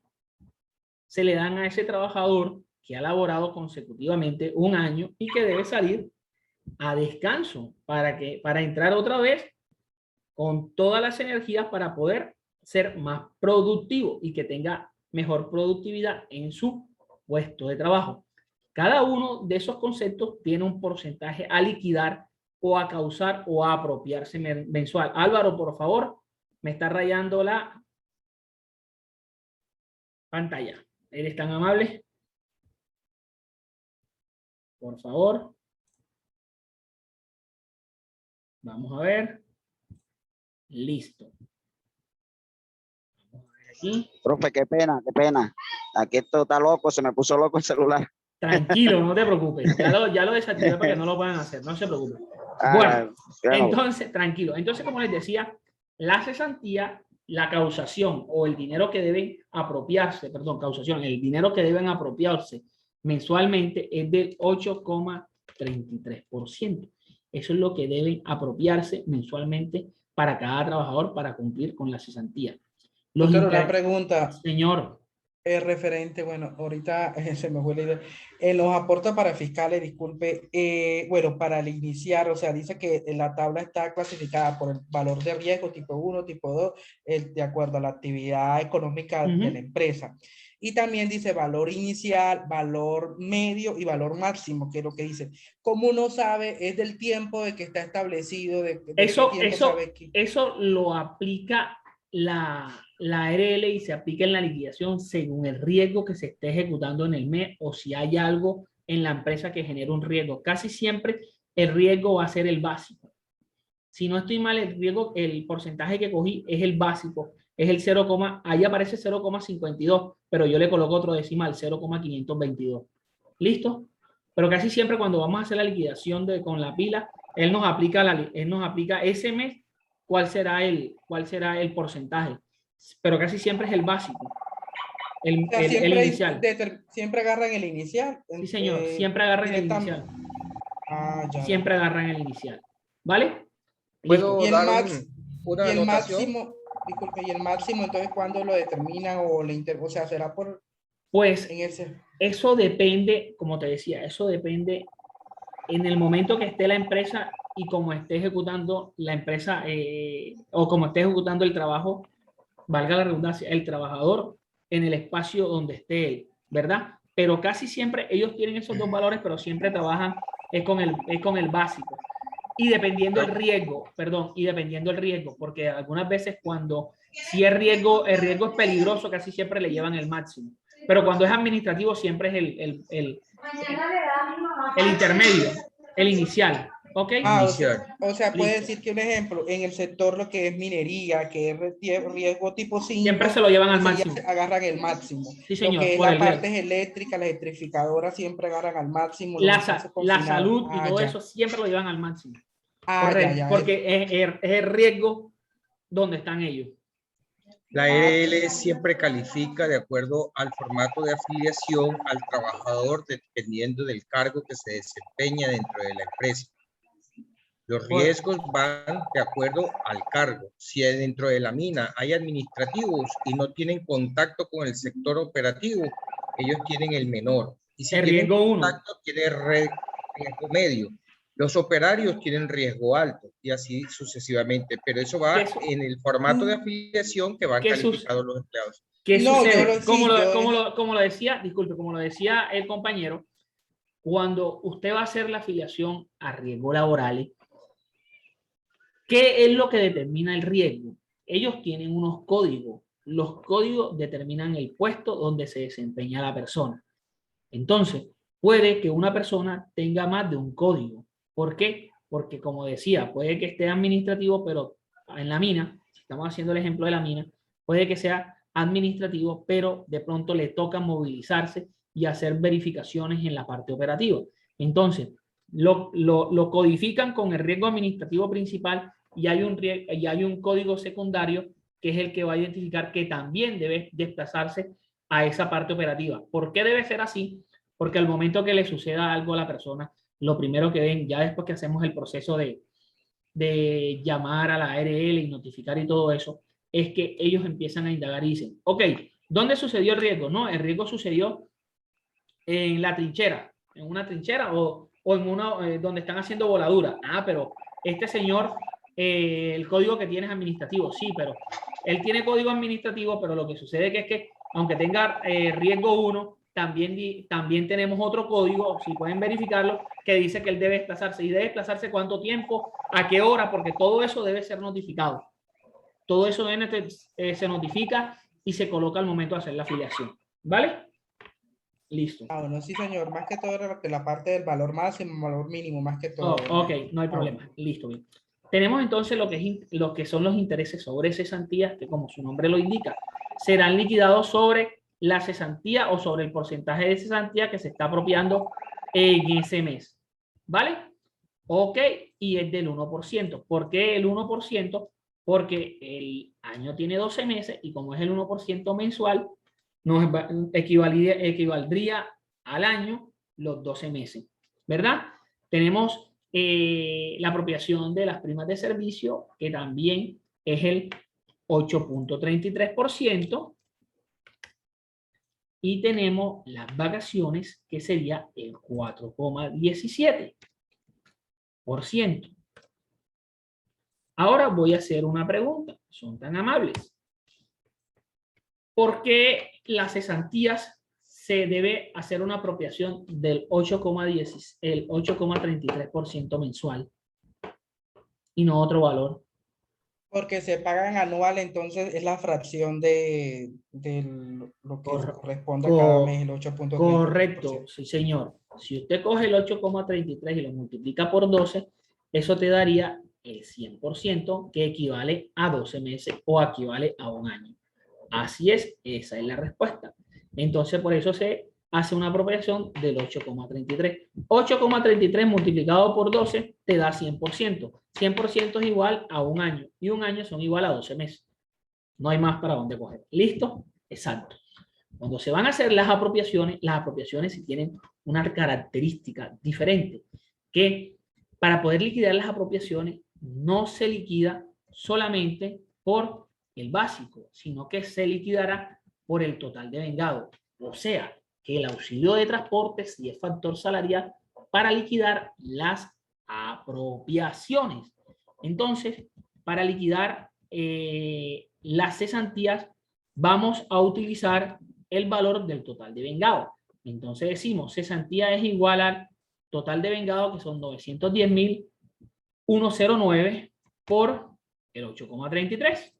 se le dan a ese trabajador que ha laborado consecutivamente un año y que debe salir a descanso para entrar otra vez con todas las energías para poder ser más productivo y que tenga mejor productividad en su puesto de trabajo. Cada uno de esos conceptos tiene un porcentaje a liquidar o a causar o a apropiarse mensual. Álvaro, por favor, me está rayando la pantalla. ¿Eres tan amable? Por favor. Vamos a ver. Listo. Vamos a ver aquí. Profe, qué pena. Aquí esto está loco, se me puso loco el celular. Tranquilo, no te preocupes. Ya lo desactivé para que no lo puedan hacer. No se preocupen. Ah, Bueno, entonces, tranquilo. Entonces, como les decía, la cesantía, la causación o el dinero que deben apropiarse, el dinero que deben apropiarse mensualmente es del 8,33%. Eso es lo que deben apropiarse mensualmente para cada trabajador para cumplir con la cesantía. Doctor, una pregunta. Señor. Referente, bueno, ahorita se me fue la idea. En los aportes para fiscales, disculpe, bueno, para el iniciar, o sea, dice que la tabla está clasificada por el valor de riesgo tipo 1, tipo 2, de acuerdo a la actividad económica de la empresa. Y también dice valor inicial, valor medio y valor máximo, que es lo que dice. ¿Cómo uno sabe? Es del tiempo de que está establecido. Eso lo aplica la ARL y se aplica en la liquidación según el riesgo que se esté ejecutando en el mes o si hay algo en la empresa que genere un riesgo. Casi siempre el riesgo va a ser el básico. Si no estoy mal, el porcentaje que cogí es el básico, es el 0, ahí aparece 0,52, pero yo le coloco otro decimal, 0,522. ¿Listo? Pero casi siempre cuando vamos a hacer la liquidación con la pila, él nos aplica ese mes cuál será el porcentaje. Pero casi siempre es el básico, el inicial. Siempre agarran el inicial. Sí, señor, siempre agarran el inicial. Ya. Siempre agarran el inicial. ¿Vale? ¿Puedo dar una anotación? Máximo, disculpe, y el máximo, entonces, ¿cuándo lo determinan o sea, será por... Pues, eso depende, como te decía, eso depende en el momento que esté la empresa y como esté ejecutando la empresa o como esté ejecutando el trabajo, valga la redundancia, el trabajador en el espacio donde esté él, ¿verdad? pero casi siempre ellos tienen esos dos valores, pero siempre trabajan con el básico. Y dependiendo del riesgo, y dependiendo del riesgo, porque algunas veces cuando si el riesgo es peligroso, casi siempre le llevan el máximo. Pero cuando es administrativo siempre es el intermedio, el inicial. ¿Ok? O sea, puede Listo. decir que un ejemplo, en el sector lo que es minería, que es riesgo tipo 5, Siempre se lo llevan al entonces ya máximo. se agarran el máximo. Sí, señor, Lo que es por la el parte riesgo. eléctrica, las electrificadoras siempre agarran al máximo. los La envases confinados. salud y todo Ya. eso siempre lo llevan al máximo. Ya, ya. Porque es el riesgo donde están ellos. La RL siempre califica de acuerdo al formato de afiliación al trabajador dependiendo del cargo que se desempeña dentro de la empresa. Los riesgos van de acuerdo al cargo. Si dentro de la mina hay administrativos y no tienen contacto con el sector operativo, ellos tienen el menor. Y si El tienen riesgo 1. contacto, tienen riesgo medio. Los operarios tienen riesgo alto y así sucesivamente. Pero eso va en el formato de afiliación que van calificados los empleados. ¿Qué No, sucede? Como lo decía, disculpe, como lo decía el compañero, cuando usted va a hacer la afiliación a riesgo laborales, ¿qué es lo que determina el riesgo? Ellos tienen unos códigos. Los códigos determinan el puesto donde se desempeña la persona. Entonces, puede que una persona tenga más de un código. ¿Por qué? Porque, como decía, puede que esté administrativo, pero en la mina, si estamos haciendo el ejemplo de la mina, puede que sea administrativo, pero de pronto le toca movilizarse y hacer verificaciones en la parte operativa. Entonces, lo codifican con el riesgo administrativo principal y hay un código secundario que es el que va a identificar que también debe desplazarse a esa parte operativa. ¿Por qué debe ser así? Porque al momento que le suceda algo a la persona, lo primero que ven, ya después que hacemos el proceso de llamar a la ARL y notificar y todo eso, es que ellos empiezan a indagar y dicen, ok, ¿dónde sucedió el riesgo? No, el riesgo sucedió en la trinchera, en una trinchera o en una donde están haciendo voladura. Ah, pero este señor, el código que tiene es administrativo. Sí, pero él tiene código administrativo, pero lo que sucede es que aunque tenga riesgo 1, también tenemos otro código, si pueden verificarlo, que dice que él debe desplazarse. ¿Y debe desplazarse cuánto tiempo? ¿A qué hora? Porque todo eso debe ser notificado. Todo eso se notifica y se coloca al momento de hacer la afiliación. ¿Vale? Listo. Bueno, sí, señor. Más que todo la parte del valor máximo, valor mínimo, más que todo. Ok, no hay problema. Listo, bien. Tenemos entonces lo que son los intereses sobre cesantías, que como su nombre lo indica, serán liquidados sobre la cesantía o sobre el porcentaje de cesantía que se está apropiando en ese mes. ¿Vale? Ok, y es del 1%. ¿Por qué el 1%? Porque el año tiene 12 meses y como es el 1% mensual, nos equivaldría al año los 12 meses. ¿Verdad? Tenemos la apropiación de las primas de servicio, que también es el 8.33%. Y tenemos las vacaciones, que sería el 4.17%. Ahora voy a hacer una pregunta. Son tan amables. ¿Por qué las cesantías se debe hacer una apropiación del 8.33% mensual y no otro valor? Porque se pagan anual, entonces es la fracción de lo que corresponde a cada mes, el 8.33%. Correcto, sí señor. Si usted coge el 8.33 y lo multiplica por 12, eso te daría el 100%, que equivale a 12 meses o equivale a un año. Así es, esa es la respuesta. Entonces, por eso se hace una apropiación del 8.33. 8.33 multiplicado por 12 te da 100%. 100% es igual a un año y un año son igual a 12 meses. No hay más para dónde coger. ¿Listo? Exacto. Cuando se van a hacer las apropiaciones sí tienen una característica diferente, que para poder liquidar las apropiaciones no se liquida solamente por el básico, sino que se liquidará por el total de vengado. O sea, que el auxilio de transporte sí es factor salarial para liquidar las apropiaciones. Entonces, para liquidar las cesantías, vamos a utilizar el valor del total de vengado. Entonces decimos, cesantía es igual al total de vengado, que son 910.109 por el 8,33.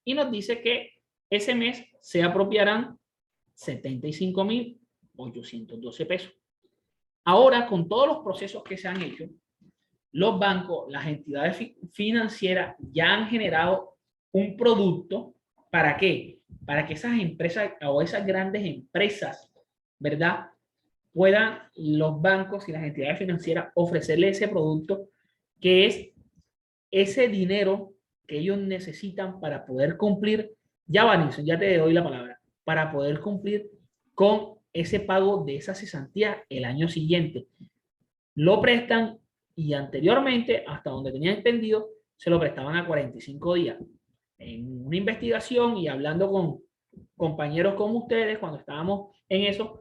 Y nos dice que ese mes se apropiarán 75.812 pesos. Ahora, con todos los procesos que se han hecho, los bancos, las entidades financieras ya han generado un producto. ¿Para qué? Para que esas empresas o esas grandes empresas, ¿verdad?, puedan los bancos y las entidades financieras ofrecerle ese producto, que es ese dinero que ellos necesitan para poder cumplir. Ya, Vanessa, ya te doy la palabra. Para poder cumplir con ese pago de esa cesantía el año siguiente. Lo prestan, y anteriormente, hasta donde tenía entendido, se lo prestaban a 45 días. En una investigación y hablando con compañeros como ustedes, cuando estábamos en eso,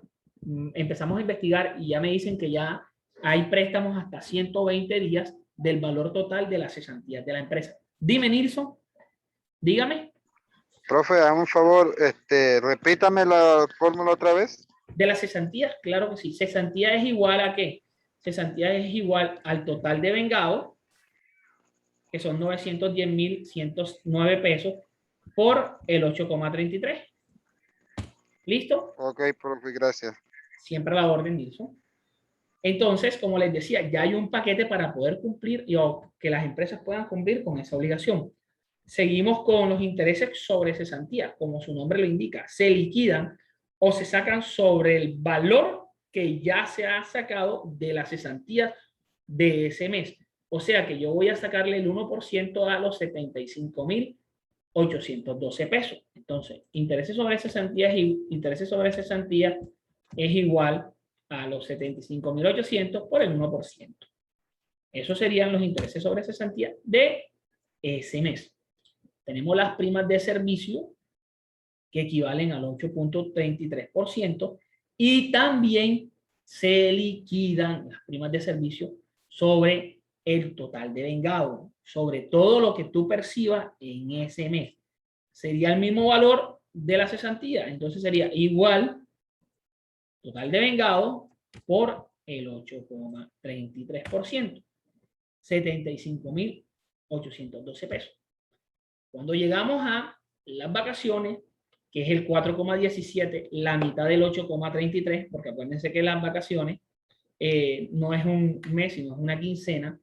empezamos a investigar y ya me dicen que ya hay préstamos hasta 120 días del valor total de las cesantías de la empresa. Dime, Nilson, dígame. Profe, dame un favor, repítame la fórmula otra vez. De las cesantías, claro que sí. Cesantía es igual a ¿qué? Cesantía es igual al total de vengado, que son 910.109 pesos, por el 8,33. ¿Listo? Ok, profe, gracias. Siempre a la orden, Nilson. Entonces, como les decía, ya hay un paquete para poder cumplir y que las empresas puedan cumplir con esa obligación. Seguimos con los intereses sobre cesantía, como su nombre lo indica. Se liquidan o se sacan sobre el valor que ya se ha sacado de la cesantía de ese mes. O sea que yo voy a sacarle el 1% a los 75.812 pesos. Entonces, intereses sobre cesantía es igual a los 75.800 por el 1%. Esos serían los intereses sobre cesantía de ese mes. Tenemos las primas de servicio, que equivalen al 8,33%, y también se liquidan las primas de servicio sobre el total de vengado, sobre todo lo que tú percibas en ese mes. Sería el mismo valor de la cesantía, entonces sería igual total de vengado por el 8,33%, 75.812 pesos. Cuando llegamos a las vacaciones, que es el 4,17, la mitad del 8,33, porque acuérdense que las vacaciones no es un mes, sino es una quincena,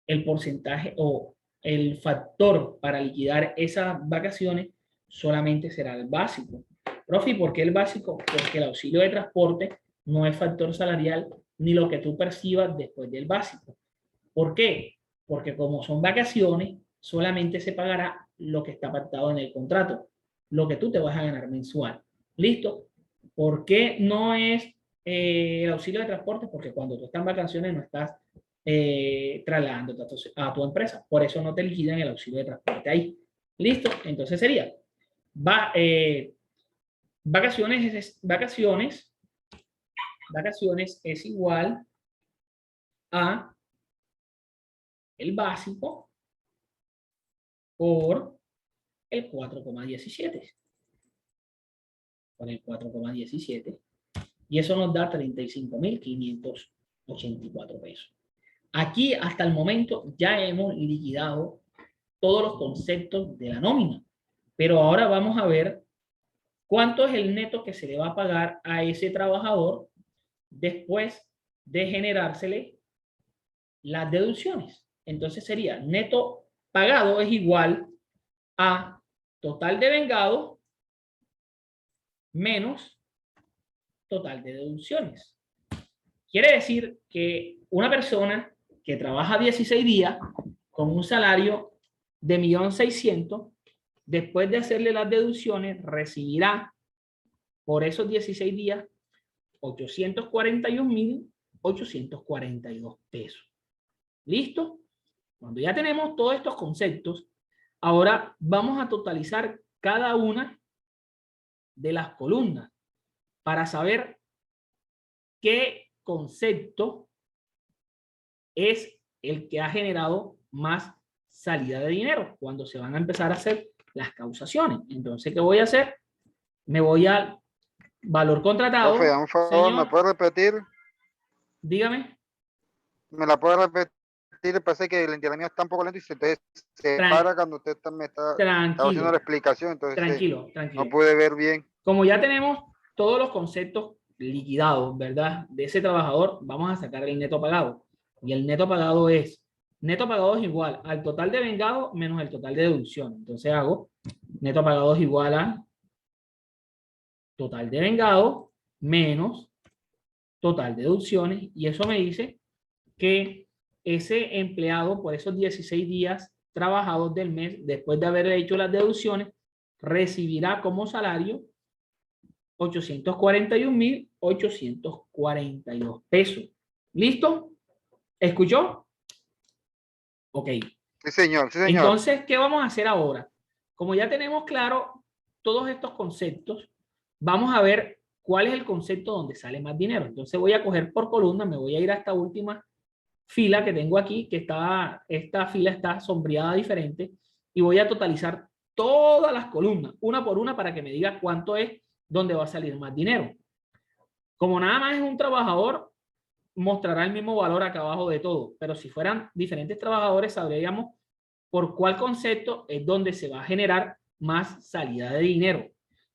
el porcentaje o el factor para liquidar esas vacaciones solamente será el básico. Profe, ¿por qué el básico? Porque el auxilio de transporte no es factor salarial ni lo que tú percibas después del básico. ¿Por qué? Porque como son vacaciones, solamente se pagará lo que está pactado en el contrato, lo que tú te vas a ganar mensual. ¿Listo? ¿Por qué no es el auxilio de transporte? Porque cuando tú estás en vacaciones no estás trasladándote a tu empresa. Por eso no te liquidan el auxilio de transporte ahí. ¿Listo? Entonces sería vacaciones es igual a el básico por el 4,17. Por el 4,17. Y eso nos da 35.584 pesos. Aquí hasta el momento ya hemos liquidado todos los conceptos de la nómina. Pero ahora vamos a ver cuánto es el neto que se le va a pagar a ese trabajador después de generársele las deducciones. Entonces sería neto pagado es igual a total de vengado menos total de deducciones. Quiere decir que una persona que trabaja 16 días con un salario de 1.600.000, después de hacerle las deducciones, recibirá por esos 16 días 841.842 pesos. ¿Listo? Cuando ya tenemos todos estos conceptos, ahora vamos a totalizar cada una de las columnas para saber qué concepto es el que ha generado más salida de dinero cuando se van a empezar a hacer las causaciones. Entonces, ¿qué voy a hacer? Me voy al Valor contratado. Profe, un favor, ¿me Señor, puede repetir? dígame. ¿Me la puede repetir? Parece que el internet mío está un poco lento y entonces se Tran- para cuando usted me está haciendo Tranquilo, la explicación, entonces tranquilo, no tranquilo. pude ver bien. Como ya tenemos todos los conceptos liquidados, ¿verdad? De ese trabajador, vamos a sacar el neto pagado. Y el neto pagado es igual al total de vengado menos el total de deducción. Entonces hago neto pagado es igual a total de vengado menos total de deducciones. Y eso me dice que ese empleado por esos 16 días trabajados del mes, después de haber hecho las deducciones, recibirá como salario 841.842 pesos. ¿Listo? ¿Escuchó? Ok. Sí, señor, sí, señor. Entonces, ¿qué vamos a hacer ahora? Como ya tenemos claro todos estos conceptos, vamos a ver cuál es el concepto donde sale más dinero. Entonces voy a coger por columna, me voy a ir a esta última fila que tengo aquí, que esta fila está sombreada diferente, y voy a totalizar todas las columnas, una por una, para que me diga cuánto es donde va a salir más dinero. Como nada más es un trabajador, mostrará el mismo valor acá abajo de todo, pero si fueran diferentes trabajadores, sabríamos por cuál concepto es donde se va a generar más salida de dinero.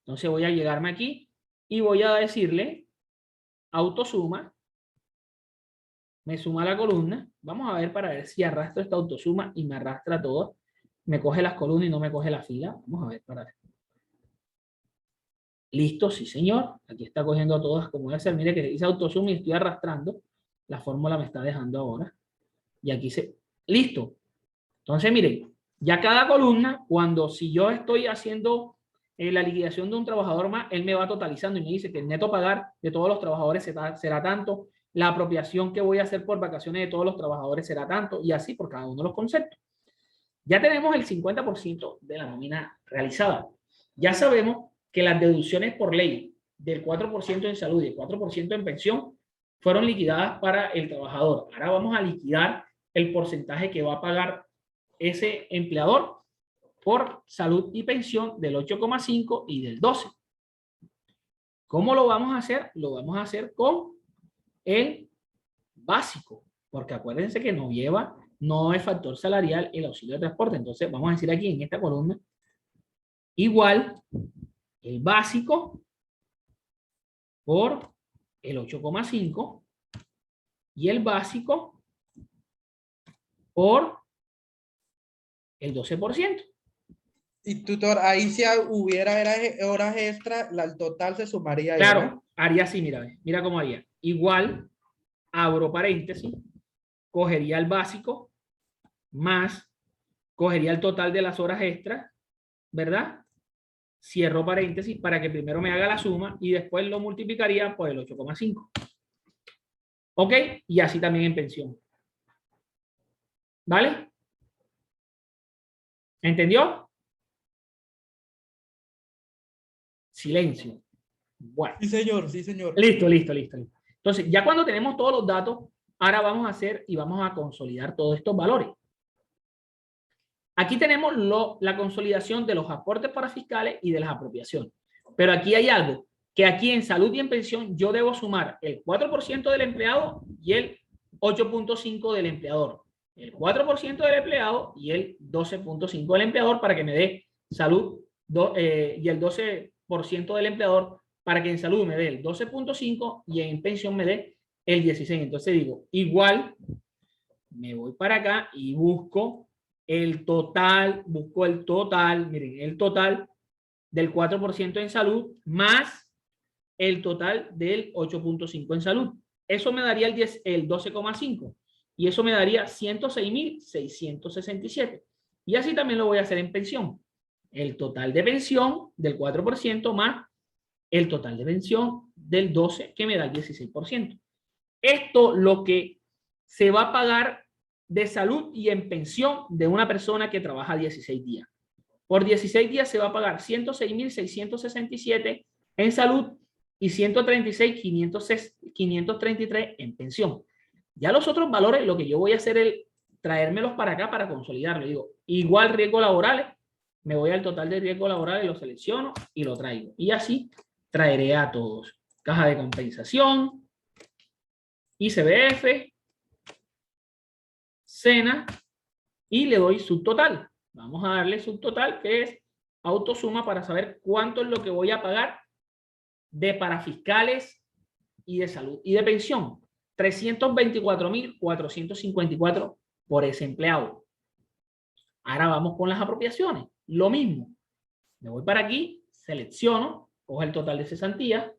Entonces voy a llegarme aquí y voy a decirle autosuma, me suma la columna. Vamos a ver para ver si arrastro esta autosuma y me arrastra todo. Me coge las columnas y no me coge la fila. Vamos a ver para ver. Listo, sí señor. Aquí está cogiendo todas como debe ser. Mire que dice autosuma y estoy arrastrando. La fórmula me está dejando ahora. Y aquí se... Listo. Entonces, miren, ya cada columna, si yo estoy haciendo la liquidación de un trabajador más, él me va totalizando y me dice que el neto pagar de todos los trabajadores será tanto, la apropiación que voy a hacer por vacaciones de todos los trabajadores será tanto, y así por cada uno de los conceptos. Ya tenemos el 50% de la nómina realizada. Ya sabemos que las deducciones por ley del 4% en salud y el 4% en pensión fueron liquidadas para el trabajador. Ahora vamos a liquidar el porcentaje que va a pagar ese empleador por salud y pensión del 8,5 y del 12. ¿Cómo lo vamos a hacer? Lo vamos a hacer con el básico, porque acuérdense que no es factor salarial el auxilio de transporte. Entonces vamos a decir aquí en esta columna igual el básico por el 8,5 y el básico por el 12%. Y tutor, ahí si hubiera horas extra, el total se sumaría. Claro, ¿no? haría así, mira cómo haría. Igual, abro paréntesis, cogería el básico, más, cogería el total de las horas extras, ¿verdad? Cierro paréntesis para que primero me haga la suma y después lo multiplicaría por el 8,5. ¿Ok? Y así también en pensión. ¿Vale? ¿Entendió? Silencio. Bueno. Sí, señor, sí, señor. Listo. Entonces, ya cuando tenemos todos los datos, ahora vamos a hacer y vamos a consolidar todos estos valores. Aquí tenemos la consolidación de los aportes para fiscales y de las apropiaciones. Pero aquí hay algo, que aquí en salud y en pensión yo debo sumar el 4% del empleado y el 8,5% del empleador. El 4% del empleado y el 12,5% del empleador para que me dé salud y el 12% del empleador para que en salud me dé el 12,5% y en pensión me dé el 16%. Entonces digo, igual, me voy para acá y busco el total, miren, el total del 4% en salud más el total del 8,5% en salud. Eso me daría el 12,5% y eso me daría 106.667. Y así también lo voy a hacer en pensión. El total de pensión del 4% más el total de pensión del 12% que me da el 16%. Esto lo que se va a pagar de salud y en pensión de una persona que trabaja 16 días. Por 16 días se va a pagar 106.667 en salud y 136.533 en pensión. Ya los otros valores, lo que yo voy a hacer es traérmelos para acá para consolidarlo. Digo, igual riesgos laborales, me voy al total de riesgos laborales, lo selecciono y lo traigo. Y así traeré a todos. Caja de compensación, ICBF, SENA, y le doy subtotal. Vamos a darle subtotal, que es autosuma, para saber cuánto es lo que voy a pagar de parafiscales y de salud y de pensión. 324.454 por ese empleado. Ahora vamos con las apropiaciones. Lo mismo. Me voy para aquí, selecciono, cojo el total de cesantía,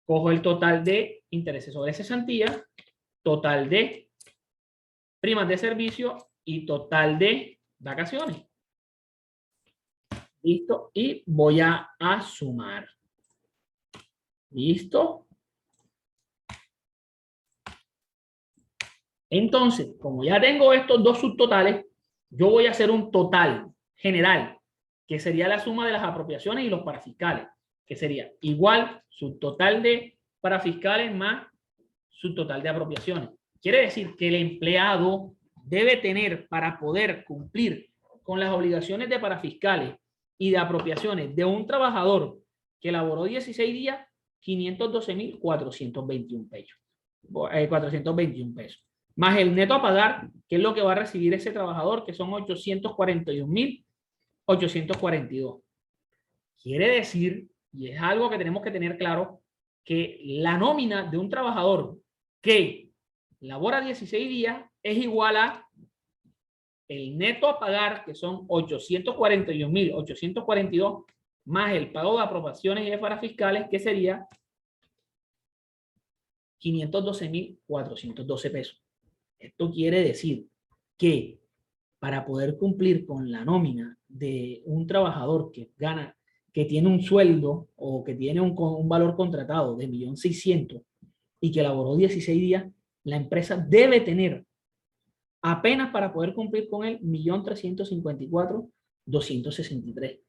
cojo el total de intereses sobre cesantía, total de primas de servicio y total de vacaciones. Listo. Y voy a sumar. Listo. Entonces, como ya tengo estos dos subtotales, yo voy a hacer un total general, que sería la suma de las apropiaciones y los parafiscales, que sería igual subtotal de parafiscales más subtotal de apropiaciones. Quiere decir que el empleado debe tener, para poder cumplir con las obligaciones de parafiscales y de apropiaciones de un trabajador que laboró 16 días, 512.421 pesos. 421 pesos. Más el neto a pagar, que es lo que va a recibir ese trabajador, que son 841.842. Quiere decir, y es algo que tenemos que tener claro, que la nómina de un trabajador que labora 16 días es igual a el neto a pagar, que son 841.842, más el pago de aprobaciones y de parafiscales, que sería 512.412 pesos. Esto quiere decir que para poder cumplir con la nómina de un trabajador que gana, que tiene un sueldo o que tiene un valor contratado de 1.600.000 y que laboró 16 días, la empresa debe tener apenas, para poder cumplir con él, 1.354.263.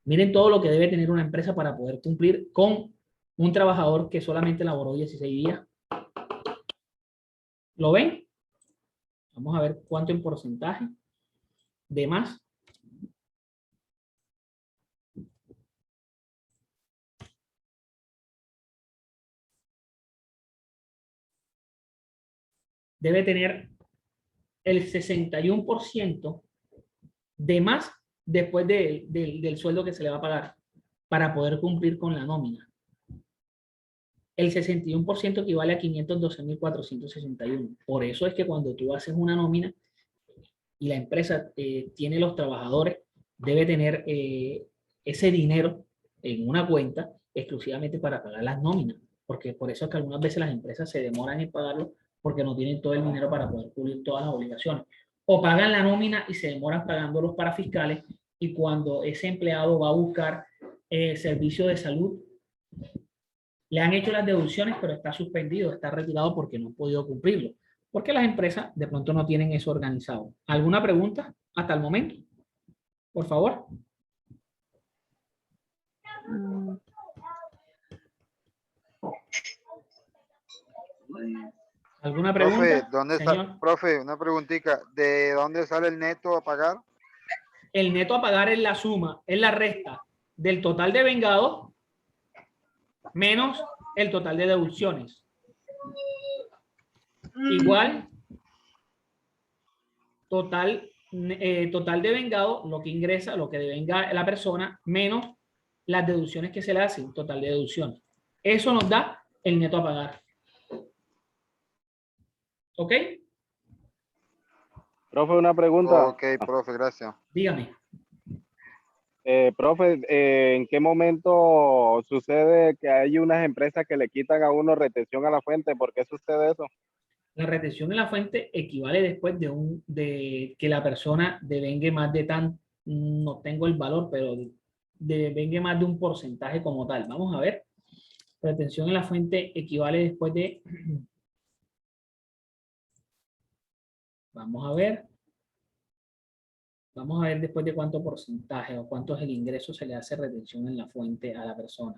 Miren todo lo que debe tener una empresa para poder cumplir con un trabajador que solamente laboró 16 días. ¿Lo ven? Vamos a ver cuánto en porcentaje de más. Debe tener el 61% de más después del sueldo que se le va a pagar para poder cumplir con la nómina. El 61% equivale a 512.461. Por eso es que cuando tú haces una nómina y la empresa tiene los trabajadores, debe tener ese dinero en una cuenta exclusivamente para pagar las nóminas. Porque por eso es que algunas veces las empresas se demoran en pagarlo, porque no tienen todo el dinero para poder cubrir todas las obligaciones. O pagan la nómina y se demoran pagando los parafiscales, y cuando ese empleado va a buscar servicio de salud, le han hecho las deducciones, pero está suspendido, está retirado porque no han podido cumplirlo. Porque las empresas de pronto no tienen eso organizado. ¿Alguna pregunta hasta el momento? Por favor. ¿Alguna pregunta? Profe, una preguntita. ¿De dónde sale el neto a pagar? El neto a pagar es la suma, es la resta del total de vengados menos el total de deducciones. Igual, total de vengado, lo que ingresa, lo que devenga la persona, menos las deducciones que se le hacen, total de deducciones. Eso nos da el neto a pagar. ¿Ok? Profe, una pregunta. Ok, profe, gracias. Dígame. Profe, ¿en qué momento sucede que hay unas empresas que le quitan a uno retención a la fuente? ¿Por qué sucede eso? La retención en la fuente equivale después de que la persona devengue más de no tengo el valor, pero devengue más de un porcentaje como tal. Vamos a ver. Retención en la fuente equivale después de... Vamos a ver. Vamos a ver después de cuánto porcentaje o cuánto es el ingreso se le hace retención en la fuente a la persona.